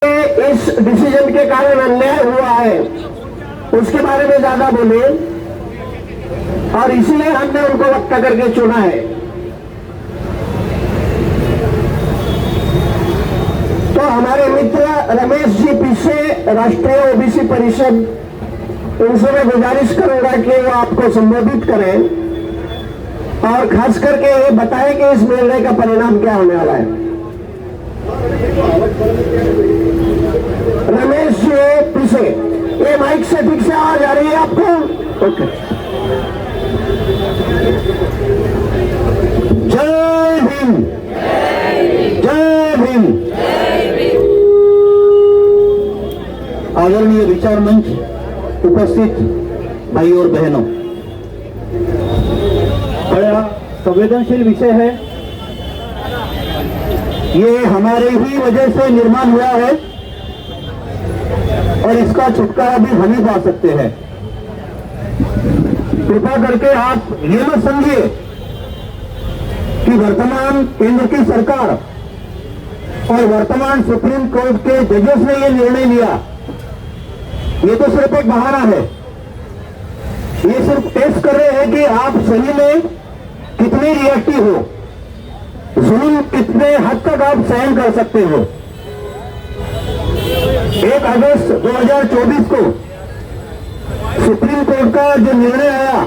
इस डिसीजन के कारण अन्याय हुआ है उसके बारे में ज्यादा बोले और इसलिए हमने उनको वक्त करके चुना है। तो हमारे मित्र रमेश जी पीछे राष्ट्रीय ओबीसी परिषद, उनसे मैं गुजारिश करूंगा कि वो आपको संबोधित करें और खास करके ये बताएं कि इस निर्णय का परिणाम क्या होने वाला है। रमेश जी पीछे, ये माइक से ठीक से आवाज आ रही है आपको? ओके। जय भीम, जय भीम। आदरणीय विचार मंच उपस्थित भाई और बहनों, बड़ा संवेदनशील विषय है। ये हमारे ही वजह से निर्माण हुआ है और इसका छुटकारा भी हम ही पा सकते हैं। कृपा करके आप ये मत समझिए कि वर्तमान केंद्र की सरकार और वर्तमान सुप्रीम कोर्ट के जजेस ने ये निर्णय लिया, ये तो सिर्फ एक बहाना है। ये सिर्फ टेस्ट कर रहे हैं कि आप सही में कितने रिएक्टिव हो, जुल्म कितने हद तक आप सहन कर सकते हो। 1 अगस्त 2024 को सुप्रीम कोर्ट का जो निर्णय आया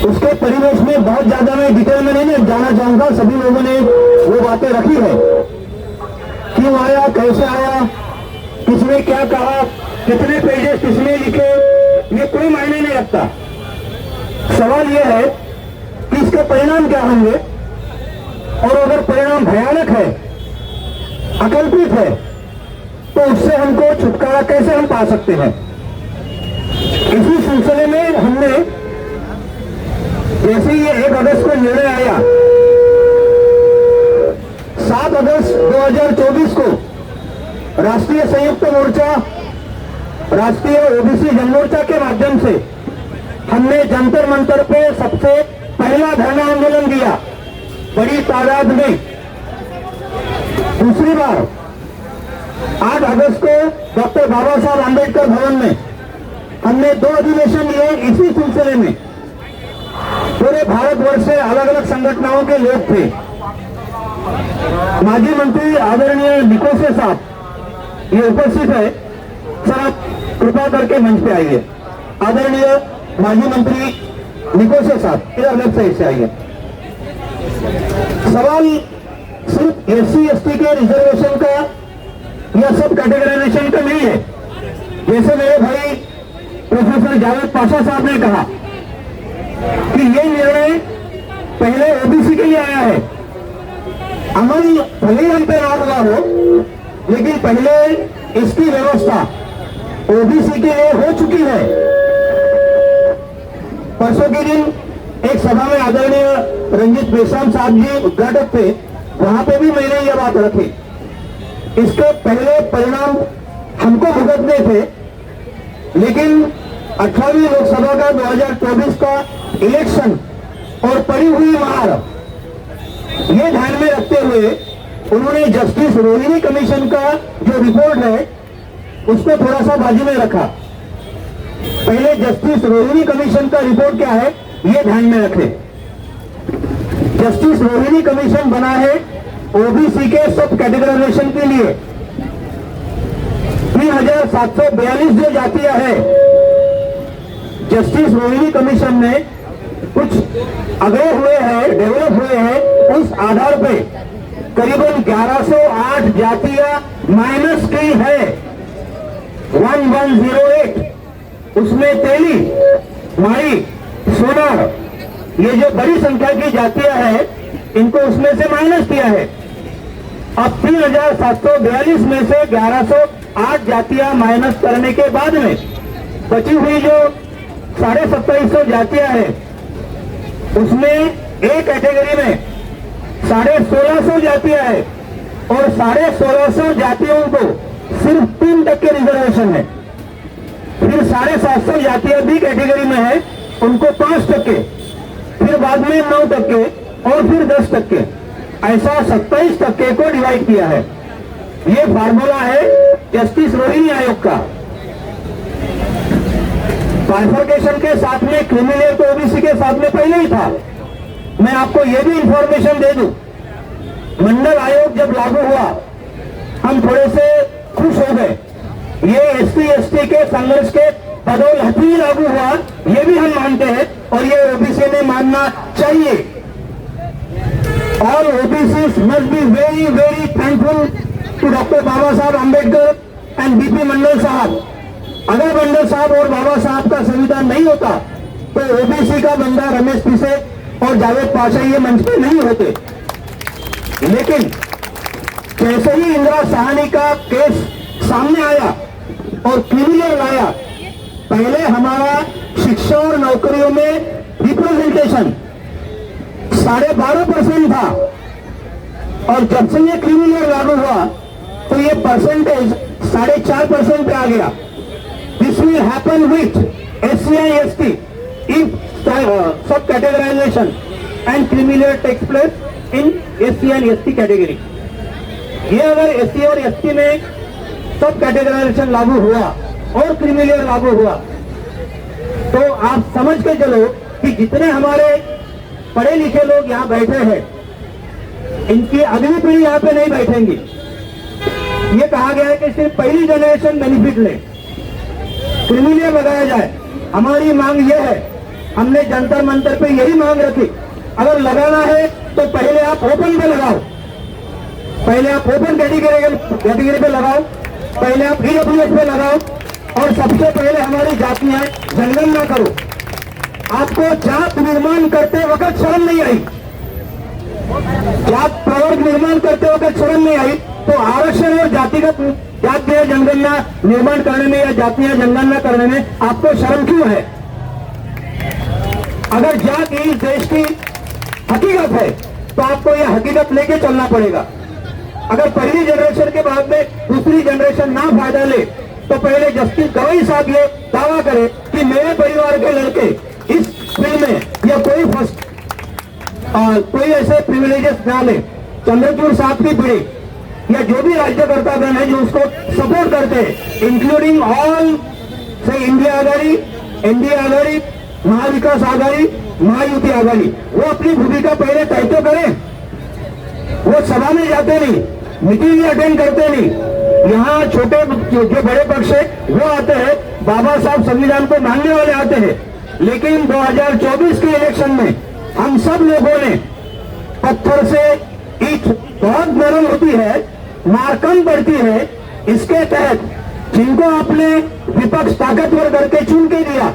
उसके परिवेश में बहुत ज्यादा मैं डिटेल में नहीं जाना चाहूंगा। सभी लोगों ने वो बातें रखी है, क्यों आया, कैसे आया, किसने क्या कहा, कितने पेजेस किसने लिखे, ये कोई मायने नहीं रखता। सवाल यह है कि इसके परिणाम क्या होंगे और अगर परिणाम भयानक है, अकल्पित है, तो उससे हमको छुटकारा कैसे हम पा सकते हैं। इसी सिलसिले में हमने जैसे ये 1 अगस्त को निर्णय आया, 7 अगस्त 2024 को राष्ट्रीय संयुक्त मोर्चा, राष्ट्रीय ओबीसी जनमोर्चा के माध्यम से हमने जंतर मंतर पे सबसे पहला धरना आंदोलन दिया, बड़ी तादाद में। दूसरी बार 8 अगस्त को डॉक्टर बाबा साहब आंबेडकर भवन में हमने 2 अधिवेशन लिए। इसी सिलसिले में पूरे भारतवर्ष से अलग अलग संगठनों के लोग थे। माजी मंत्री आदरणीय निकोसे साहब ये उपस्थित है, सर आप कृपा करके मंच पे आइए। आदरणीय माजी मंत्री निकोसे साहब इधर लेफ्ट साइड से आइए। सवाल सिर्फ SC ST के रिजर्वेशन का या सब कैटेगराइजेशन का नहीं है। जैसे मेरे भाई प्रोफेसर जावेद पाशा साहब ने कहा कि ये निर्णय पहले ओबीसी के लिए आया है। अमल भले हम पे ना हुआ हो, लेकिन पहले इसकी व्यवस्था ओबीसी के लिए हो चुकी है। परसों के दिन एक सभा में आदरणीय रंजीत मेश्राम साहब जी उद्घाटक थे, वहां पे भी मैंने ये बात रखी। इसके पहले परिणाम हमको भुगतने थे, लेकिन 18वीं लोकसभा का 2024 का इलेक्शन और पड़ी हुई मार, ये ध्यान में रखते हुए उन्होंने जस्टिस रोहिणी कमीशन का जो रिपोर्ट है उसको थोड़ा सा बाजू में रखा। पहले जस्टिस रोहिणी कमीशन का रिपोर्ट क्या है ये ध्यान में रखें। जस्टिस रोहिणी कमीशन बना है ओबीसी के सब कैटेगराइजेशन के लिए। 3742 जो जातियां है, जस्टिस रोहिणी कमीशन ने कुछ अगले हुए हैं, डेवलप हुए हैं, उस आधार पे करीबन 1108 जातियां माइनस की है। 1108 उसमें तेली, माई, सोनार, ये जो बड़ी संख्या की जातियां हैं इनको उसमें से माइनस किया है। अब 3742 में से 1108 जातियां माइनस करने के बाद में बची हुई जो 2750 जातियां हैं उसमें एक कैटेगरी में 1650 जातियां हैं और 1650 जातियों को सिर्फ 3% रिजर्वेशन है। फिर 750 जातियां बी कैटेगरी में है, उनको 5%, फिर बाद में 9% और फिर 10%, ऐसा 27% को डिवाइड किया है। ये फार्मूला है जस्टिस रोहिणी आयोग का। बाइफरकेशन के साथ में क्रिमिनल तो ओबीसी के साथ में पहले ही था। मैं आपको ये भी इंफॉर्मेशन दे दूं, मंडल आयोग जब लागू हुआ हम थोड़े से खुश हो गए। ये एससी एसटी के संघर्ष के बदौलत ही लागू हुआ, ये भी हम मानते हैं और ये ओबीसी ने मानना चाहिए। All OBC must be very very thankful to doctor Baba Saheb Ambedkar and BP मंडल साहब। अगर मंडल साहब और बाबा साहब का संविधान नहीं होता तो ओबीसी का बंदा रमेश पिसे और जावेद पाशा ये मंच पे नहीं होते। लेकिन जैसे ही इंदिरा साहनी का केस सामने आया और क्रिमिनल लाया, पहले हमारा शिक्षा और नौकरियों में रिप्रेजेंटेशन 12.5% था और जब से ये क्रिमिनल लागू हुआ तो ये परसेंटेज 4.5% पे आ गया। This will happen with SC and ST if sub categorisation and criminal takes place in SC and ST category. ये अगर SC और ST में सब कैटेगराइजेशन लागू हुआ और क्रिमिनल लागू हुआ तो आप समझ के चलो कि जितने हमारे पढ़े लिखे लोग यहाँ बैठे हैं इनकी अगली पीढ़ी यहाँ पे नहीं बैठेंगी। ये कहा गया है कि सिर्फ पहली जनरेशन बेनिफिट ले, क्रिमिनल लगाया जाए। हमारी मांग ये है, हमने जंतर मंतर पे यही मांग रखी, अगर लगाना है तो पहले आप ओपन पे लगाओ, पहले आप ओपन कैटेगरी पे लगाओ, पहले आप EWS पे लगाओ और सबसे पहले हमारी जातियां जनगणना करो। आपको जात निर्माण करते वक्त शर्म नहीं आई, जात प्रवर्ग निर्माण करते वक्त शर्म नहीं आई तो आरक्षण और जातिगत जातीय जनगणना निर्माण करने में या जातीय जनगणना करने में आपको शर्म क्यों है? अगर जात इस देश की हकीकत है तो आपको यह हकीकत लेके चलना पड़ेगा। अगर पहली जनरेशन के बाद में दूसरी जनरेशन ना फायदा ले तो पहले जस्टिस गवई साहब ये दावा करे कि मेरे परिवार के लड़के इस फील्ड में या कोई ऐसे प्रिविलेजेस ना ले। चंद्रचूड़ साहब की पीढ़ी या जो भी राज्यकर्ता बहन है जो उसको सपोर्ट करते हैं, इंक्लूडिंग ऑल से इंडिया आघाड़ी, एनडीए आघाड़ी, महाविकास आघाड़ी, महायुति आघाड़ी, वो अपनी भूमिका पहले तय तो करें। वो सभा में जाते नहीं, मीटिंग अटेंड करते नहीं, यहाँ छोटे जो बड़े पक्ष है वो आते हैं, बाबा साहब संविधान को मानने वाले आते हैं। लेकिन 2024 के इलेक्शन में हम सब लोगों ने पत्थर से ईंट बहुत नरम होती है, मार कम पड़ती है, इसके तहत जिनको आपने विपक्ष ताकतवर करके चुन के दिया,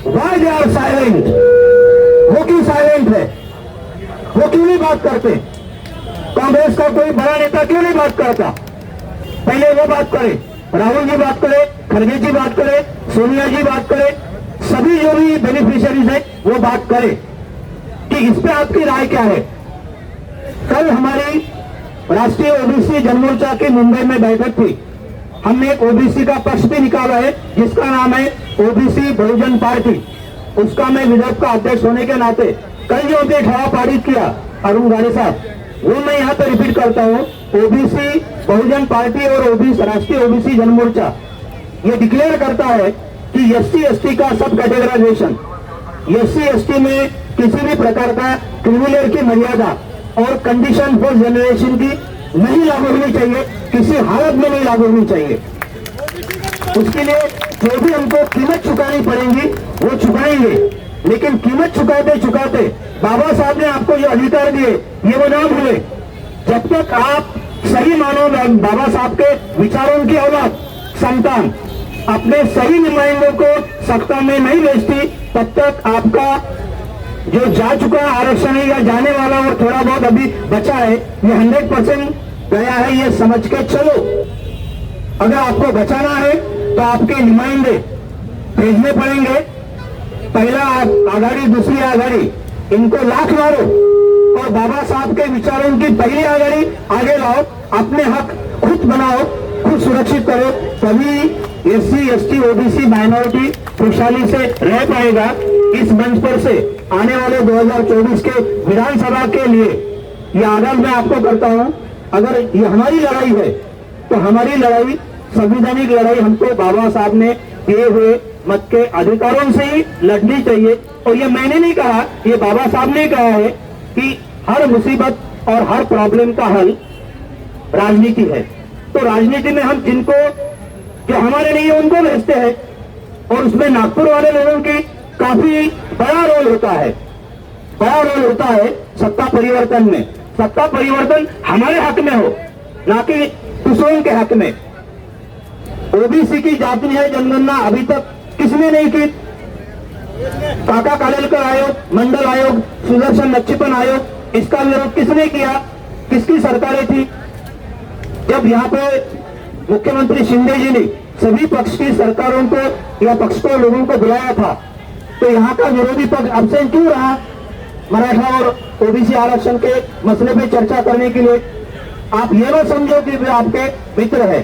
वाई दे आर साइलेंट, वो क्यों साइलेंट है? वो क्यों नहीं बात करते? कांग्रेस का कोई बड़ा नेता क्यों नहीं बात करता? पहले वो बात करे, राहुल जी बात करे, खड़गे जी बात करे, सोनिया जी बात करे, सभी जो भी बेनिफिशियरीज है वो बात करे कि इस पे आपकी राय क्या है। कल हमारी राष्ट्रीय ओबीसी जनमोर्चा की मुंबई में बैठक थी। हमने एक ओबीसी का पक्ष भी निकाला है जिसका नाम है ओबीसी बहुजन पार्टी। उसका मैं विदर्भ का अध्यक्ष होने के नाते कल जो भी ठराव पारित किया अरुण गाड़े साहब, वो मैं यहाँ पे रिपीट करता हूँ। ओबीसी बहुजन पार्टी और ओबीसी राष्ट्रीय ओबीसी जनमोर्चा ये डिक्लेयर करता है कि SC ST का सब कैटेगराइजेशन, SC ST में किसी भी प्रकार का क्रिमिनल की मर्यादा और कंडीशन फॉर जनरेशन की नहीं लागू होनी चाहिए, किसी हालत में नहीं लागू होनी चाहिए। उसके लिए जो भी हमको कीमत चुकानी पड़ेगी वो चुकाएंगे, लेकिन कीमत चुकाते चुकाते बाबा साहब ने आपको जो अधिकार दिए ये वो ना भूले। जब तक आप सही मानो बाबा साहब के विचारों की औलाद संतान अपने सही नुमाइंदों को सत्ता में नहीं भेजती, तब तक आपका जो जा चुका आरक्षण है या जाने वाला और थोड़ा बहुत अभी बचा है ये 100% गया है, ये समझ के चलो। अगर आपको बचाना है तो आपके नुमाइंदे भेजने पड़ेंगे। पहला आघाड़ी, दूसरी आघाड़ी, इनको लाख मारो और बाबा साहब के विचारों की पहली आघाड़ी आगे लाओ, अपने हक खुद बनाओ, खुद सुरक्षित करो, तभी SC ST OBC माइनॉरिटी खुशहाली से रह पाएगा। इस मंच पर से आने वाले 2024 के विधानसभा के लिए ये आगाज मैं आपको करता हूं। अगर ये हमारी लड़ाई है तो हमारी लड़ाई, संवैधानिक लड़ाई हमको बाबा साहब ने दिए हुए मत के अधिकारों से ही लड़नी चाहिए। और ये मैंने नहीं कहा, ये बाबा साहब ने कहा है कि हर मुसीबत और हर प्रॉब्लम का हल राजनीति है। तो राजनीति में हम जिनको, जो हमारे नहीं है, उनको भेजते हैं, और उसमें नागपुर वाले लोगों की काफी बड़ा रोल होता है, बड़ा रोल होता है सत्ता परिवर्तन में। सत्ता परिवर्तन हमारे हक में हो, ना कि दूसरों के हक में। ओबीसी की जाति न्याय जनगणना अभी तक किसने नहीं की? काका कालेलकर आयोग, मंडल आयोग, सुदर्शन लक्ष्मण आयोग, इसका विरोध किसने किया? किसकी सरकारें थी? जब यहाँ पे मुख्यमंत्री शिंदे जी ने सभी पक्ष की सरकारों को या पक्ष को लोगों को बुलाया था, तो यहाँ का विरोधी पक्ष अब्सेंट क्यों रहा मराठा और ओबीसी आरक्षण के मसले पे चर्चा करने के लिए? आप ये मत समझो कि वे आपके मित्र है,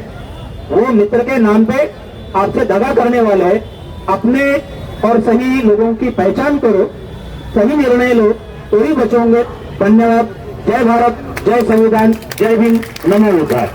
वो मित्र के नाम पे आपसे दगा करने वाले हैं। अपने और सही लोगों की पहचान करो, सही निर्णय लो, तो ही बचोगे। धन्यवाद। जय भारत, जय संविधान, जय हिंद, नमो बुद्धाय।